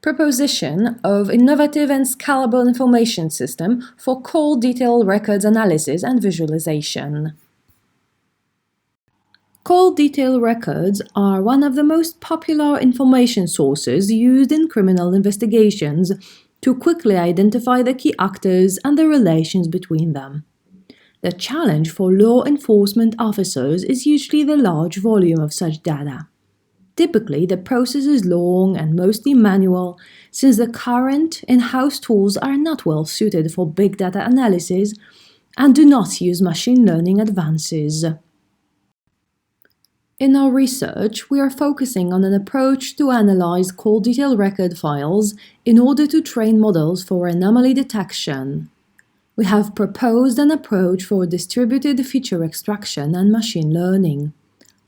Proposition of innovative and scalable information system for call detail records analysis and visualization. Call detail records are one of the most popular information sources used in criminal investigations to quickly identify the key actors and the relations between them. The challenge for law enforcement officers is usually the large volume of such data. Typically, the process is long and mostly manual, since the current in-house tools are not well suited for big data analysis and do not use machine learning advances. In our research, we are focusing on an approach to analyze call detail record files in order to train models for anomaly detection. We have proposed an approach for distributed feature extraction and machine learning.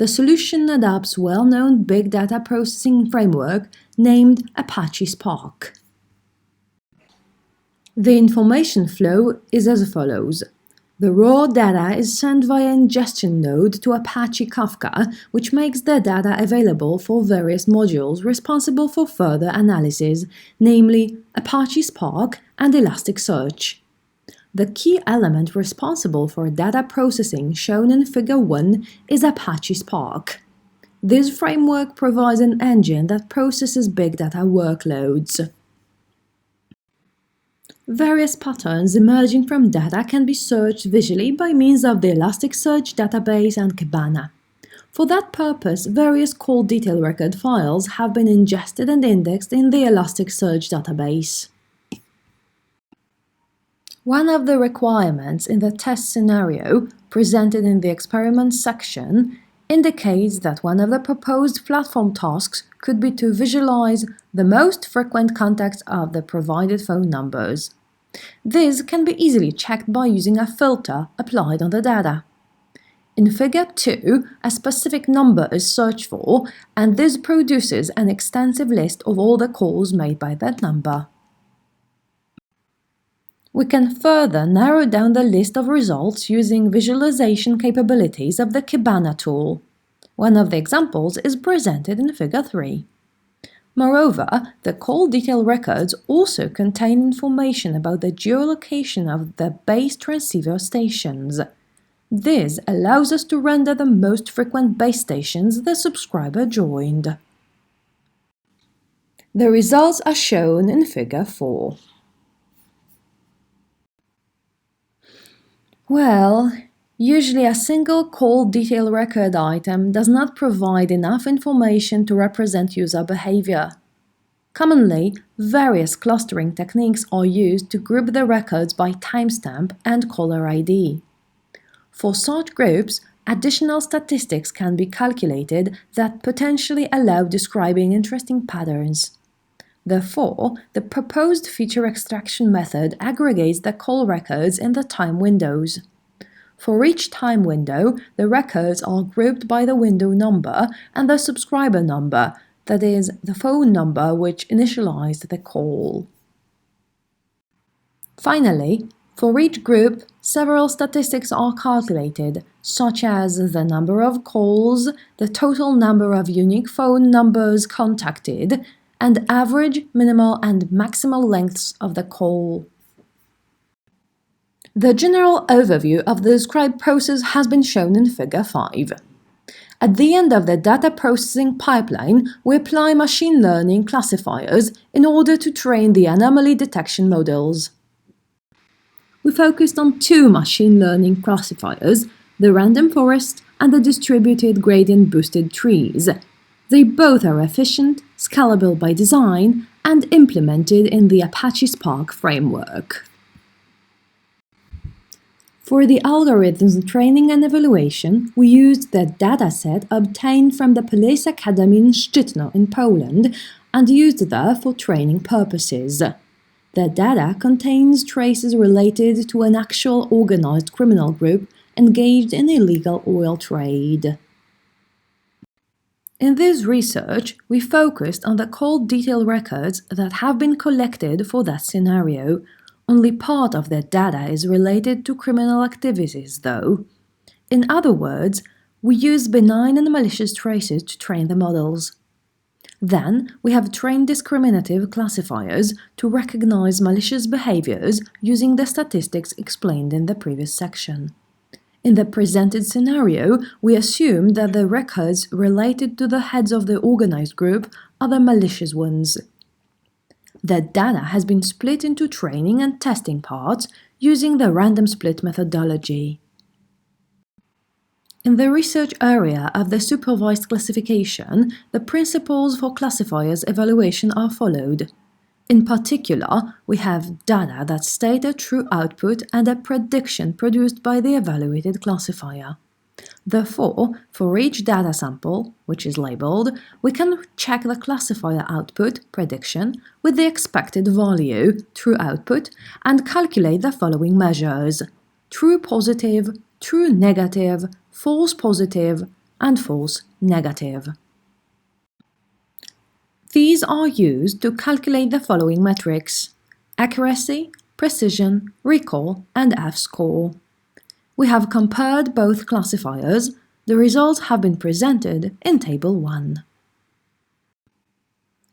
The solution adopts well-known big data processing framework named Apache Spark. The information flow is as follows. The raw data is sent via ingestion node to Apache Kafka, which makes the data available for various modules responsible for further analysis, namely Apache Spark and Elasticsearch. The key element responsible for data processing shown in Figure 1 is Apache Spark. This framework provides an engine that processes big data workloads. Various patterns emerging from data can be searched visually by means of the Elasticsearch database and Kibana. For that purpose, various call detail record files have been ingested and indexed in the Elasticsearch database. One of the requirements in the test scenario, presented in the experiment section, indicates that one of the proposed platform tasks could be to visualize the most frequent contacts of the provided phone numbers. This can be easily checked by using a filter applied on the data. In Figure 2, a specific number is searched for, and this produces an extensive list of all the calls made by that number. We can further narrow down the list of results using visualization capabilities of the Kibana tool. One of the examples is presented in Figure 3. Moreover, the call detail records also contain information about the geolocation of the base transceiver stations. This allows us to render the most frequent base stations the subscriber joined. The results are shown in Figure 4. Well, usually a single call detail record item does not provide enough information to represent user behavior. Commonly, various clustering techniques are used to group the records by timestamp and caller ID. For such groups, additional statistics can be calculated that potentially allow describing interesting patterns. Therefore, the proposed feature extraction method aggregates the call records in the time windows. For each time window, the records are grouped by the window number and the subscriber number, that is, the phone number which initialized the call. Finally, for each group, several statistics are calculated, such as the number of calls, the total number of unique phone numbers contacted, and average, minimal, and maximal lengths of the call. The general overview of the described process has been shown in Figure 5. At the end of the data processing pipeline, we apply machine learning classifiers in order to train the anomaly detection models. We focused on two machine learning classifiers, the random forest and the distributed gradient boosted trees. They both are efficient, scalable by design, and implemented in the Apache Spark framework. For the algorithms training and evaluation, we used the dataset obtained from the Police Academy in Szczytno in Poland and used there for training purposes. The data contains traces related to an actual organized criminal group engaged in illegal oil trade. In this research, we focused on the call detail records that have been collected for that scenario. Only part of the data is related to criminal activities, though. In other words, we use benign and malicious traces to train the models. Then, we have trained discriminative classifiers to recognize malicious behaviors using the statistics explained in the previous section. In the presented scenario, we assume that the records related to the heads of the organized group are the malicious ones. The data has been split into training and testing parts using the random split methodology. In the research area of the supervised classification, the principles for classifiers evaluation are followed. In particular, we have data that state a true output and a prediction produced by the evaluated classifier. Therefore, for each data sample, which is labeled, we can check the classifier output, prediction, with the expected value, true output, and calculate the following measures: true positive, true negative, false positive, and false negative. These are used to calculate the following metrics: accuracy, precision, recall, and F-score. We have compared both classifiers. The results have been presented in Table 1.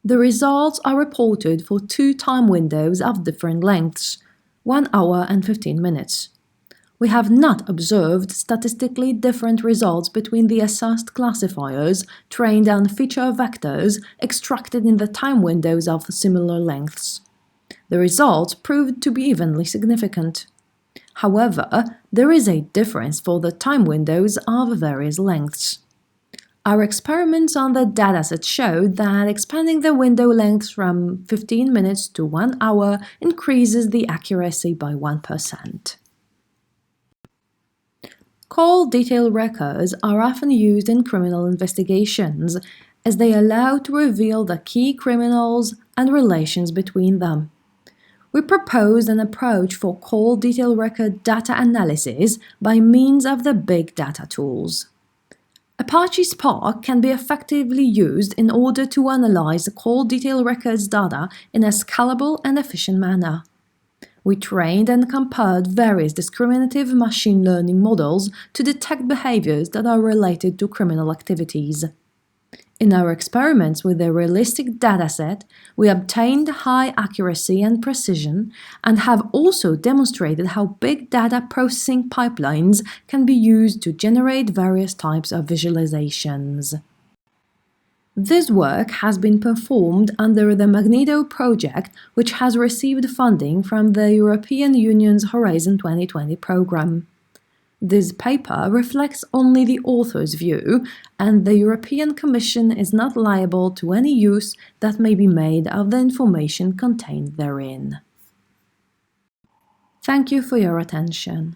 The results are reported for 2 time windows of different lengths, 1 hour and 15 minutes. We have not observed statistically different results between the assessed classifiers trained on feature vectors extracted in the time windows of similar lengths. The results proved to be evenly significant. However, there is a difference for the time windows of various lengths. Our experiments on the dataset showed that expanding the window length from 15 minutes to 1 hour increases the accuracy by 1%. Call detail records are often used in criminal investigations, as they allow to reveal the key criminals and relations between them. We proposed an approach for call detail record data analysis by means of the big data tools. Apache Spark can be effectively used in order to analyze the call detail records data in a scalable and efficient manner. We trained and compared various discriminative machine learning models to detect behaviors that are related to criminal activities. In our experiments with a realistic dataset, we obtained high accuracy and precision and have also demonstrated how big data processing pipelines can be used to generate various types of visualizations. This work has been performed under the Magneto project, which has received funding from the European Union's Horizon 2020 program. This paper reflects only the author's view, and the European Commission is not liable to any use that may be made of the information contained therein. Thank you for your attention.